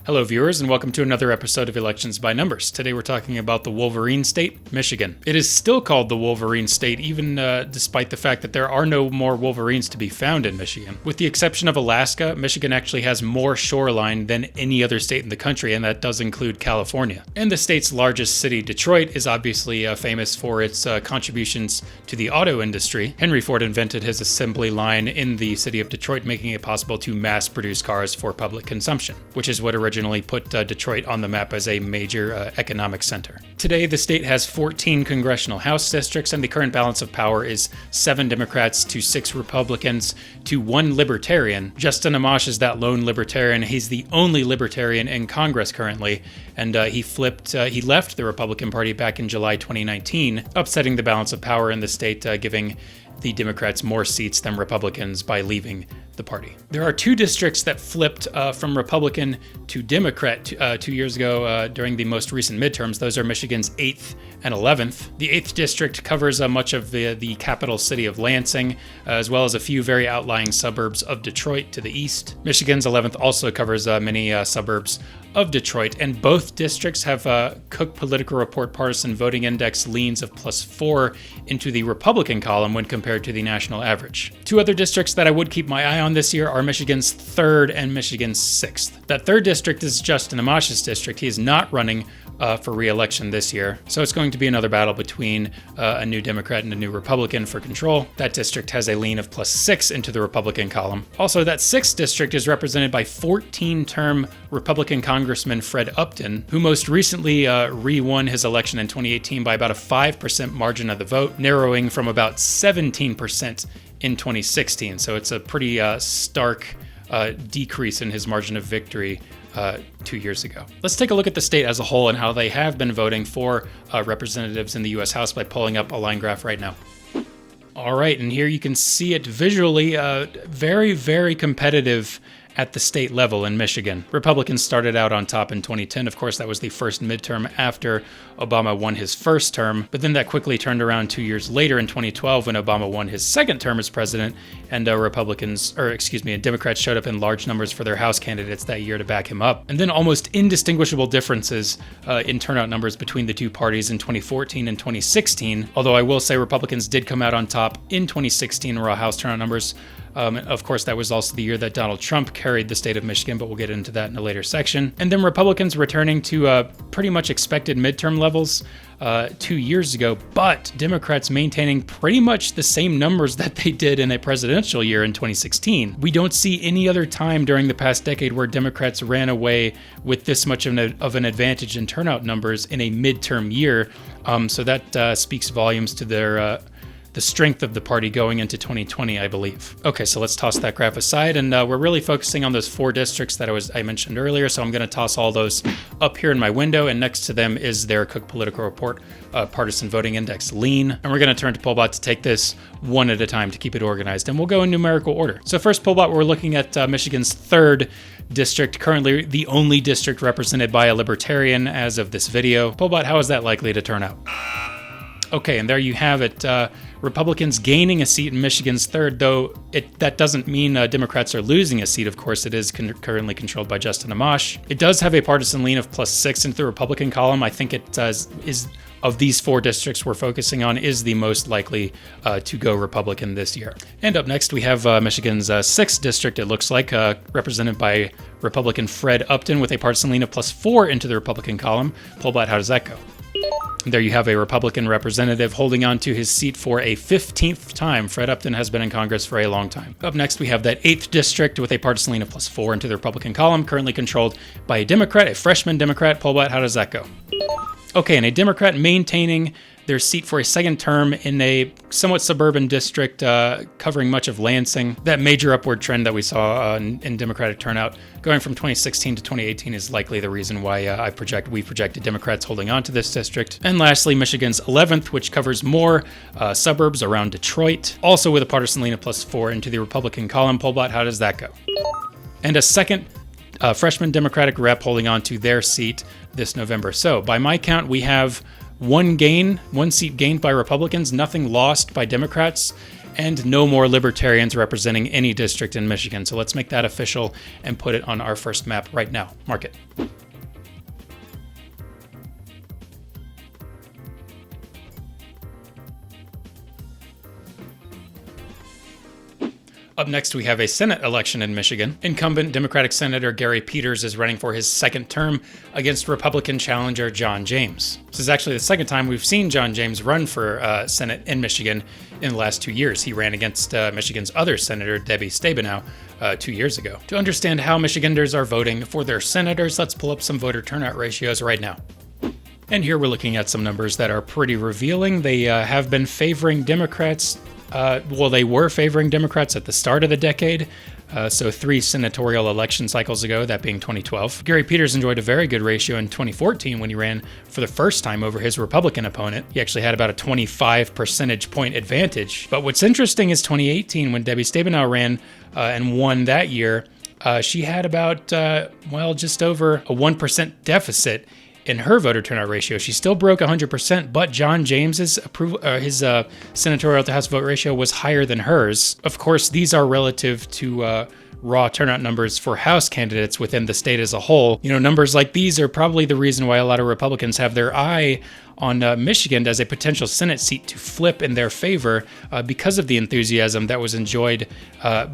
Hello viewers, and welcome to another episode of Elections by Numbers. Today we're talking about the Wolverine State, Michigan. It is still called the Wolverine State, even despite the fact that there are no more Wolverines to be found in Michigan. With the exception of Alaska, Michigan actually has more shoreline than any other state in the country, and that does include California. And the state's largest city, Detroit, is obviously famous for its contributions to the auto industry. Henry Ford invented his assembly line in the city of Detroit, making it possible to mass produce cars for public consumption, which is what originally put Detroit on the map as a major economic center. Today, the state has 14 congressional House districts, and the current balance of power is 7 Democrats to 6 Republicans to 1 Libertarian. Justin Amash is that lone Libertarian. He's the only Libertarian in Congress currently, and he left the Republican Party back in July 2019, upsetting the balance of power in the state, giving the Democrats more seats than Republicans by leaving the party. There are 2 districts that flipped from Republican to Democrat 2 years ago during the most recent midterms. Those are Michigan's 8th and 11th. The 8th district covers much of the capital city of Lansing, as well as a few very outlying suburbs of Detroit to the east. Michigan's 11th also covers many suburbs of Detroit, and both districts have Cook Political Report Partisan Voting Index leans of +4 into the Republican column when compared to the national average. 2 other districts that I would keep my eye on this year are Michigan's 3rd and Michigan's 6th. That 3rd district is Justin Amash's district. He is not running for re-election this year, so it's going to be another battle between a new Democrat and a new Republican for control. That district has a lean of +6 into the Republican column. Also, that 6th district is represented by 14-term Republican Congressman Fred Upton, who most recently re-won his election in 2018 by about a 5% margin of the vote, narrowing from about 17% in 2016. So it's a pretty stark decrease in his margin of victory 2 years ago. Let's take a look at the state as a whole and how they have been voting for representatives in the U.S. House by pulling up a line graph right now. All right, and here you can see it visually, very, very competitive at the state level in Michigan. Republicans started out on top in 2010. Of course, that was the first midterm after Obama won his first term, but then that quickly turned around 2 years later in 2012 when Obama won his second term as president, and Democrats showed up in large numbers for their House candidates that year to back him up. And then almost indistinguishable differences in turnout numbers between the two parties in 2014 and 2016, although I will say Republicans did come out on top in 2016 raw House turnout numbers. Of course, that was also the year that Donald Trump carried the state of Michigan, but we'll get into that in a later section. And then Republicans returning to pretty much expected midterm levels 2 years ago, but Democrats maintaining pretty much the same numbers that they did in a presidential year in 2016. We don't see any other time during the past decade where Democrats ran away with this much of an advantage in turnout numbers in a midterm year. So that speaks volumes to the strength of the party going into 2020, I believe. Okay, so let's toss that graph aside, and we're really focusing on those 4 districts that I mentioned earlier, so I'm going to toss all those up here in my window, and next to them is their Cook Political Report Partisan Voting Index lean, and we're going to turn to Pollbot to take this one at a time to keep it organized, and we'll go in numerical order. So first, Pollbot, we're looking at Michigan's 3rd district, currently the only district represented by a Libertarian as of this video. Pollbot, how is that likely to turn out? Okay, and there you have it. Republicans gaining a seat in Michigan's 3rd, though that doesn't mean Democrats are losing a seat. Of course, it is currently controlled by Justin Amash. It does have a partisan lean of +6 into the Republican column. I think it is, of these 4 districts we're focusing on, is the most likely to go Republican this year. And up next, we have Michigan's 6th district, it looks like, represented by Republican Fred Upton with a partisan lean of +4 into the Republican column. Pollbot, how does that go? There you have a Republican representative holding on to his seat for a 15th time. Fred Upton has been in Congress for a long time. Up next, we have that 8th district with a partisan lean of +4 into the Republican column, currently controlled by a Democrat, a freshman Democrat. Pollbot, how does that go? Okay, and a Democrat maintaining their seat for a second term in a somewhat suburban district covering much of Lansing. That major upward trend that we saw in Democratic turnout going from 2016 to 2018 is likely the reason why we projected Democrats holding on to this district. And lastly, Michigan's 11th, which covers more suburbs around Detroit, also with a partisan lean of +4 into the Republican column. Pollbot, how does that go? And a second freshman Democratic rep holding on to their seat this November. So by my count, we have one seat gained by Republicans, nothing lost by Democrats. and no more libertarians representing any district in Michigan. So let's make that official and put it on our first map right now. Mark it. Up next, we have a Senate election in Michigan. Incumbent Democratic Senator Gary Peters is running for his second term against Republican challenger John James. This is actually the second time we've seen John James run for Senate in Michigan in the last 2 years. He ran against Michigan's other senator, Debbie Stabenow, 2 years ago. To understand how Michiganders are voting for their senators, let's pull up some voter turnout ratios right now. And here we're looking at some numbers that are pretty revealing. They have been favoring Democrats. They were favoring Democrats at the start of the decade, so 3 senatorial election cycles ago, that being 2012. Gary Peters enjoyed a very good ratio in 2014 when he ran for the first time over his Republican opponent. He actually had about a 25 percentage point advantage. But what's interesting is 2018, when Debbie Stabenow ran and won that year, she had about, just over a 1% deficit in her voter turnout ratio. She still broke 100%, but John James's senatorial to House vote ratio was higher than hers. Of course, these are relative to raw turnout numbers for House candidates within the state as a whole. Numbers like these are probably the reason why a lot of Republicans have their eye on Michigan as a potential Senate seat to flip in their favor because of the enthusiasm that was enjoyed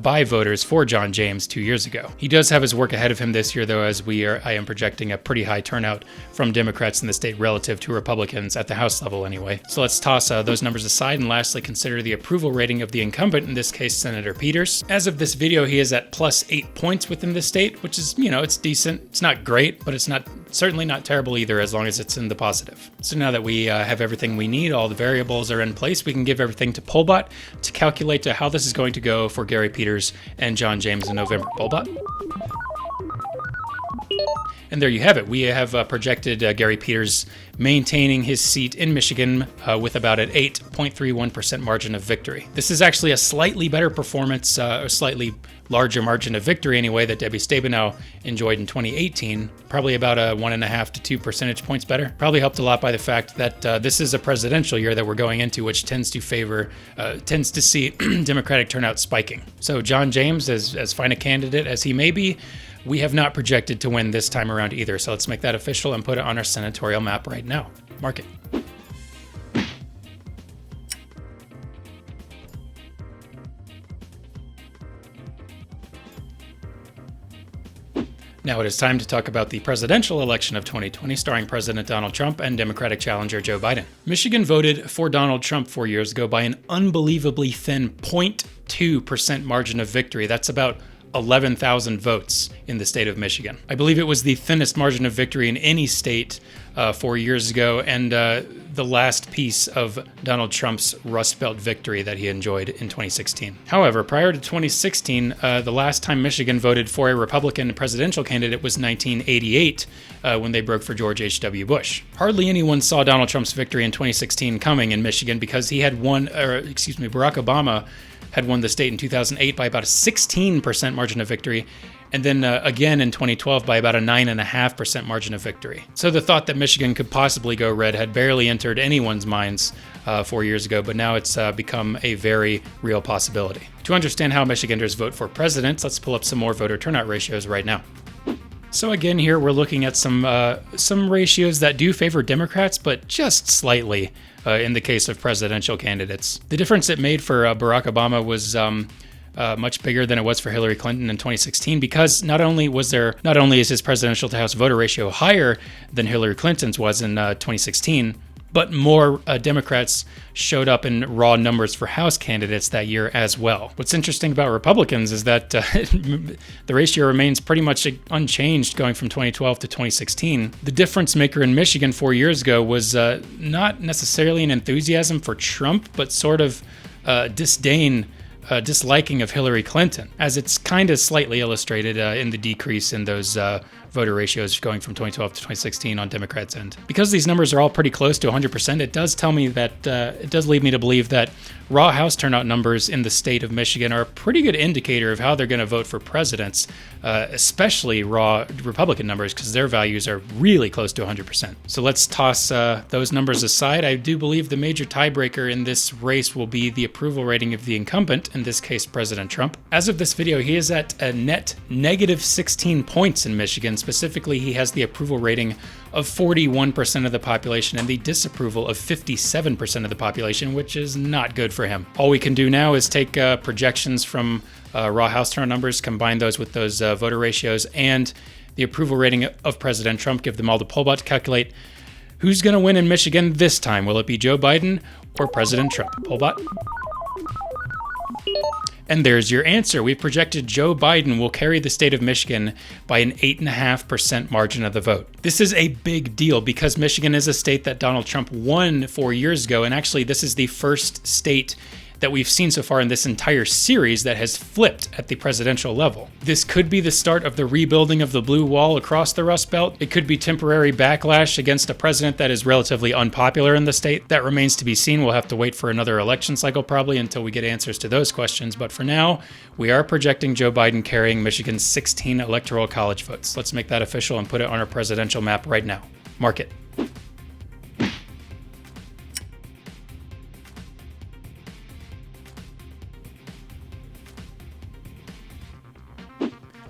by voters for John James 2 years ago. He does have his work ahead of him this year, though, as I am projecting a pretty high turnout from Democrats in the state relative to Republicans at the House level anyway. So let's toss those numbers aside and lastly consider the approval rating of the incumbent, in this case Senator Peters. As of this video, he is at plus 8 points within the state, which is, it's decent. It's not great, but it's certainly not terrible either, as long as it's in the positive. So now that we have everything we need, all the variables are in place, we can give everything to Pollbot to calculate how this is going to go for Gary Peters and John James in November. Pollbot. And there you have it. We have projected Gary Peters maintaining his seat in Michigan with about an 8.31% margin of victory. This is actually a slightly better performance, a slightly larger margin of victory anyway, that Debbie Stabenow enjoyed in 2018. Probably about a 1.5 to 2 percentage points better. Probably helped a lot by the fact that this is a presidential year that we're going into, which tends to see Democratic turnout spiking. So John James, as fine a candidate as he may be, we have not projected to win this time around either. So let's make that official and put it on our senatorial map right now. Mark it. Now it is time to talk about the presidential election of 2020, starring President Donald Trump and Democratic challenger Joe Biden. Michigan voted for Donald Trump 4 years ago by an unbelievably thin 0.2% margin of victory. That's about 11,000 votes in the state of Michigan. I believe it was the thinnest margin of victory in any state 4 years ago, and the last piece of Donald Trump's Rust Belt victory that he enjoyed in 2016. However, prior to 2016, the last time Michigan voted for a Republican presidential candidate was 1988, when they broke for George H.W. Bush. Hardly anyone saw Donald Trump's victory in 2016 coming in Michigan because Barack Obama had won the state in 2008 by about a 16% margin of victory, and then again in 2012 by about a 9.5% margin of victory. So the thought that Michigan could possibly go red had barely entered anyone's minds 4 years ago, but now it's become a very real possibility. To understand how Michiganders vote for president, let's pull up some more voter turnout ratios right now. So again, here we're looking at some ratios that do favor Democrats, but just slightly in the case of presidential candidates. The difference it made for Barack Obama was much bigger than it was for Hillary Clinton in 2016, because not only is his presidential to House voter ratio higher than Hillary Clinton's was in 2016, but more Democrats showed up in raw numbers for House candidates that year as well. What's interesting about Republicans is that the ratio remains pretty much unchanged going from 2012 to 2016. The difference maker in Michigan 4 years ago was not necessarily an enthusiasm for Trump, but sort of disliking of Hillary Clinton, as it's kind of slightly illustrated in the decrease in those voter ratios going from 2012 to 2016 on Democrats' end. Because these numbers are all pretty close to 100%, it does tell me that, it does lead me to believe that raw House turnout numbers in the state of Michigan are a pretty good indicator of how they're going to vote for presidents, especially raw Republican numbers, because their values are really close to 100%. So let's toss those numbers aside. I do believe the major tiebreaker in this race will be the approval rating of the incumbent, in this case President Trump. As of this video, he is at a net negative 16 points in Michigan. Specifically, he has the approval rating of 41% of the population and the disapproval of 57% of the population, which is not good for him. All we can do now is take projections from raw House turnout numbers, combine those with those voter ratios and the approval rating of President Trump, give them all to Pollbot to calculate who's going to win in Michigan this time. Will it be Joe Biden or President Trump? Pollbot. And there's your answer. We've projected Joe Biden will carry the state of Michigan by an 8.5% margin of the vote. This is a big deal because Michigan is a state that Donald Trump won 4 years ago. And actually, this is the first state that we've seen so far in this entire series that has flipped at the presidential level. This could be the start of the rebuilding of the blue wall across the Rust Belt. It could be temporary backlash against a president that is relatively unpopular in the state. That remains to be seen. We'll have to wait for another election cycle probably until we get answers to those questions. But for now, we are projecting Joe Biden carrying Michigan's 16 electoral college votes. Let's make that official and put it on our presidential map right now. Mark it.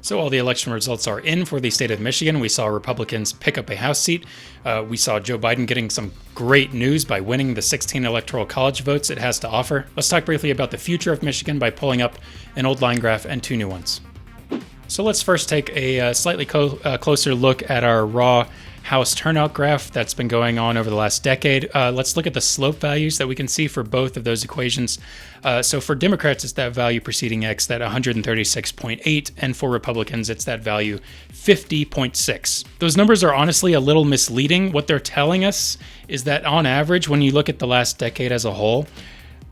So all the election results are in for the state of Michigan. We saw Republicans pick up a House seat. We saw Joe Biden getting some great news by winning the 16 electoral college votes it has to offer. Let's talk briefly about the future of Michigan by pulling up an old line graph and two new ones. So let's first take a slightly closer look at our raw House turnout graph that's been going on over the last decade. Let's look at the slope values that we can see for both of those equations. So for Democrats, it's that value preceding X, that 136.8, and for Republicans, it's that value 50.6. Those numbers are honestly a little misleading. What they're telling us is that on average, when you look at the last decade as a whole,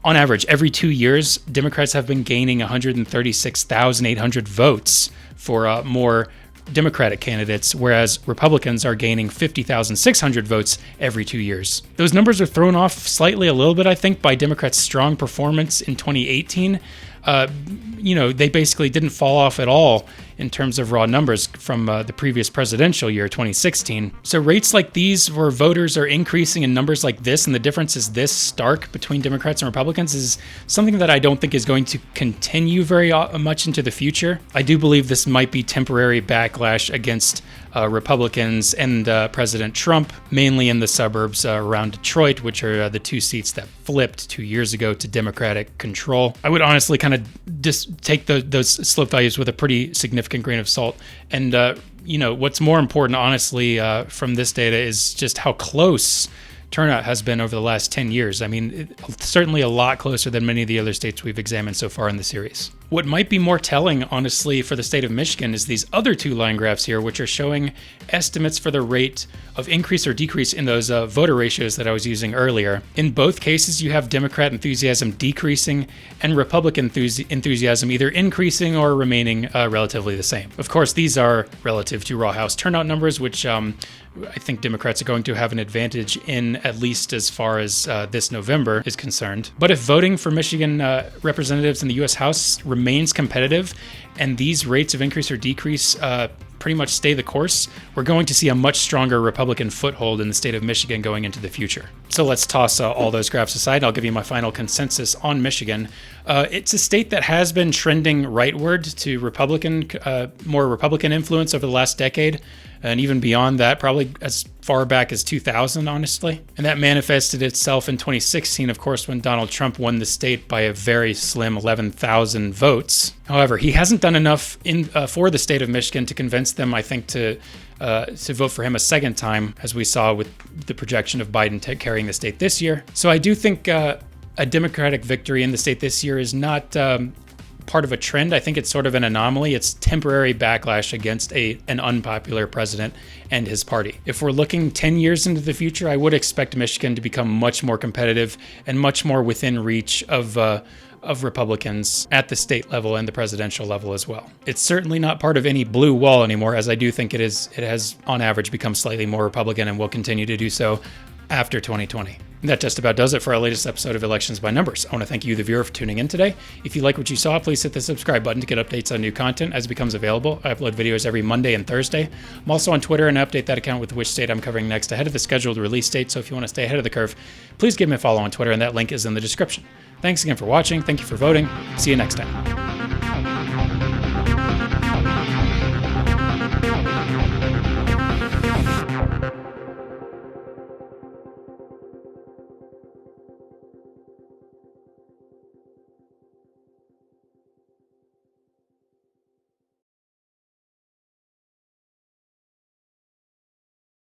on average, every 2 years, Democrats have been gaining 136,800 votes for more Democratic candidates, whereas Republicans are gaining 50,600 votes every 2 years. Those numbers are thrown off slightly a little bit, I think, by Democrats' strong performance in 2018. They basically didn't fall off at all in terms of raw numbers from the previous presidential year, 2016. So rates like these where voters are increasing in numbers like this and the difference is this stark between Democrats and Republicans is something that I don't think is going to continue very much into the future. I do believe this might be temporary backlash against Republicans and President Trump, mainly in the suburbs around Detroit, which are the two seats that flipped 2 years ago to Democratic control. I would honestly kind of just take those slope values with a pretty significant grain of salt. And, what's more important, honestly, from this data is just how close turnout has been over the last 10 years. I mean, certainly a lot closer than many of the other states we've examined so far in the series. What might be more telling, honestly, for the state of Michigan is these other two line graphs here, which are showing estimates for the rate of increase or decrease in those voter ratios that I was using earlier. In both cases, you have Democrat enthusiasm decreasing and Republican enthusiasm either increasing or remaining relatively the same. Of course, these are relative to raw House turnout numbers, which I think Democrats are going to have an advantage in, at least as far as this November is concerned. But if voting for Michigan representatives in the U.S. House remains competitive and these rates of increase or decrease pretty much stay the course, we're going to see a much stronger Republican foothold in the state of Michigan going into the future. So let's toss all those graphs aside. I'll give you my final consensus on Michigan. It's a state that has been trending rightward to more Republican influence over the last decade, and even beyond that, probably as far back as 2000, honestly. And that manifested itself in 2016, of course, when Donald Trump won the state by a very slim 11,000 votes. However, he hasn't done enough for the state of Michigan to convince them, I think, to vote for him a second time, as we saw with the projection of Biden carrying the state this year. So I do think a Democratic victory in the state this year is not part of a trend. I think it's sort of an anomaly. It's temporary backlash against an unpopular president and his party. If we're looking 10 years into the future, I would expect Michigan to become much more competitive and much more within reach of of Republicans at the state level and the presidential level as well. It's certainly not part of any blue wall anymore, as I do think it has on average become slightly more Republican and will continue to do so after 2020. That just about does it for our latest episode of Elections by Numbers. I want to thank you, the viewer, for tuning in today. If you like what you saw, please hit the subscribe button to get updates on new content as it becomes available. I upload videos every Monday and Thursday. I'm also on Twitter and I update that account with which state I'm covering next ahead of the scheduled release date, so if you want to stay ahead of the curve, please give me a follow on Twitter, and that link is in the description. Thanks again for watching. Thank you for voting. See you next time.